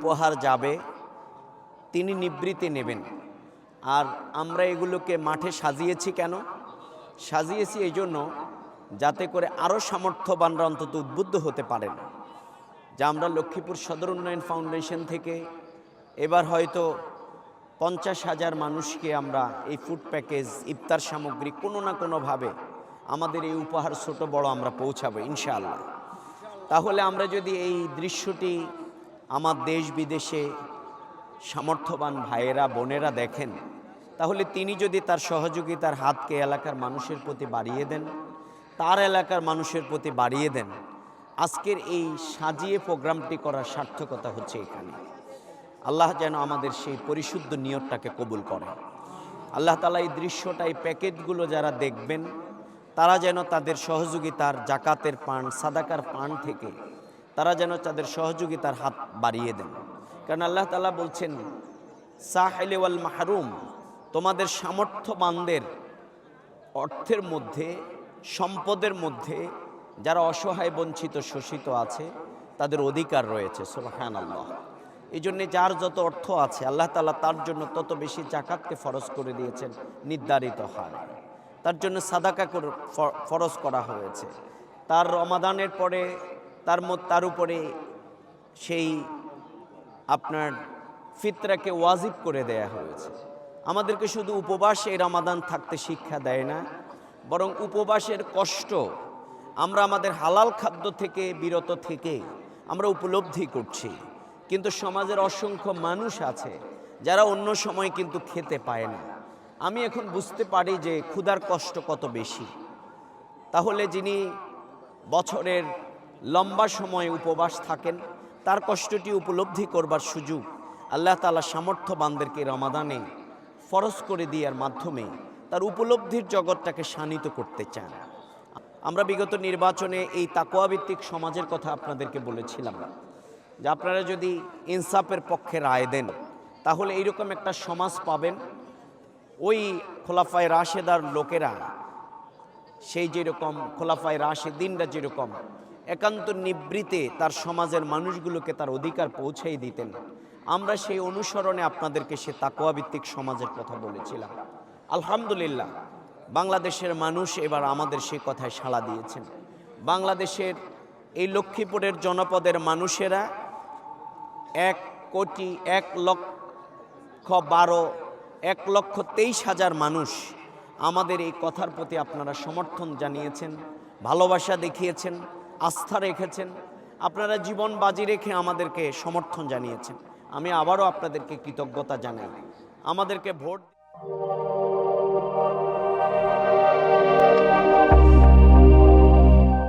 উপহার যাবে তিনি নিবৃত্তি নেবেন। আর আমরা এগুলোকে মাঠে সাজিয়েছি কেন? সাজিয়েছি এই জন্য যাতে করে আরও সামর্থ্যবানরা অন্তত উদ্বুদ্ধ হতে পারেন। যা আমরা লক্ষ্মীপুর সদর উন্নয়ন ফাউন্ডেশন থেকে এবার হয়তো 50,000 মানুষকে আমরা এই ফুড প্যাকেজ, ইফতার সামগ্রী কোনো না কোনোভাবে আমাদের এই উপহার ছোট বড় আমরা পৌঁছাবো ইনশাআল্লাহ। তাহলে আমরা যদি এই দৃশ্যটি আমার দেশ বিদেশে সামর্থ্যবান ভাইয়েরা বোনেরা দেখেন, তাহলে তিনি যদি তার সহযোগিতার হাতকে এলাকার মানুষের প্রতি বাড়িয়ে দেন, তার এলাকার মানুষের প্রতি বাড়িয়ে দেন, আজকের এই সাজিয়ে প্রোগ্রামটি করার সার্থকতা হচ্ছে এখানে। আল্লাহ যেন আমাদের সেই পরিশুদ্ধ নিয়তটাকে কবুল করে। আল্লাহ তাআলা এই দৃশ্যটা, এই প্যাকেটগুলো যারা দেখবেন তারা যেন তাদের সহযোগিতার জাকাতের পান, সাদাকার পান থেকে তারা যেন তাদের সহযোগিতার হাত বাড়িয়ে দেন। কারণ আল্লাহ তাআলা বলছেন সাহিল ওয়াল মাহরুম, তোমাদের সামর্থ্যবানদের অর্থের মধ্যে, সম্পদের মধ্যে যারা অসহায়, বঞ্চিত, শোষিত আছে তাদের অধিকার রয়েছে। সুবহানাল্লাহ। এই জন্যে যার যত অর্থ আছে আল্লাহ তাআলা তার জন্য তত বেশি জাকাতকে ফরজ করে দিয়েছেন নির্ধারিত হারে। তার জন্য সাদাকা ফরজ করা হয়েছে। তার রমাদানের পরে তার উপরে সেই আপনার ফিতরাকে ওয়াজিব করে দেয়া হয়েছে। আমাদেরকে শুধু উপবাস এই রমাদান থাকতে শিক্ষা দেয় না, বরং উপবাসের কষ্ট আমরা আমাদের হালাল খাদ্য থেকে বিরত থেকে আমরা উপলব্ধি করছি। কিন্তু সমাজের অসংখ্য মানুষ আছে যারা অন্য সময় কিন্তু খেতে পায় না। আমি এখন বুঝতে পারি যে ক্ষুধার কষ্ট কত বেশি। তাহলে যিনি বছরের লম্বা সময় উপবাস থাকেন তার কষ্টটি উপলব্ধি করবার সুযোগ আল্লাহ তাআলা সামর্থ্যবানদেরকে রমাদানে ফরজ করে দেওয়ার মাধ্যমে তার উপলব্ধির জগৎটাকে শানিত করতে চান। আমরা বিগত নির্বাচনে এই তাকওয়াভিত্তিক সমাজের কথা আপনাদেরকে বলেছিলাম যে আপনারা যদি ইনসাফের পক্ষে রায় দেন তাহলে এইরকম একটা সমাজ পাবেন। ওই খোলাফায়ে রাশেদার লোকেরা, সেই যেরকম খোলাফায়ে রাশেদিনরা যেরকম একান্ত নিবৃত্তে তার সমাজের মানুষগুলোকে তার অধিকার পৌঁছেই দিতেন, আমরা সেই অনুসরণে আপনাদেরকে সে তাকওয়াভিত্তিক সমাজের কথা বলেছিলাম। আলহামদুলিল্লাহ, বাংলাদেশের মানুষ এবার আমাদের সেই কথায় সাড়া দিয়েছেন। বাংলাদেশের এই লক্ষ্মীপুরের জনপদের মানুষেরা 1,23,000 মানুষ আমাদের এই কথার প্রতি আপনারা সমর্থন জানিয়েছেন, ভালোবাসা দেখিয়েছেন, আস্থা রেখেছেন, আপনারা জীবন বাজি রেখে আমাদেরকে সমর্থন জানিয়েছেন। আমি আবারও আপনাদেরকে কৃতজ্ঞতা জানাই। আমাদেরকে ভোট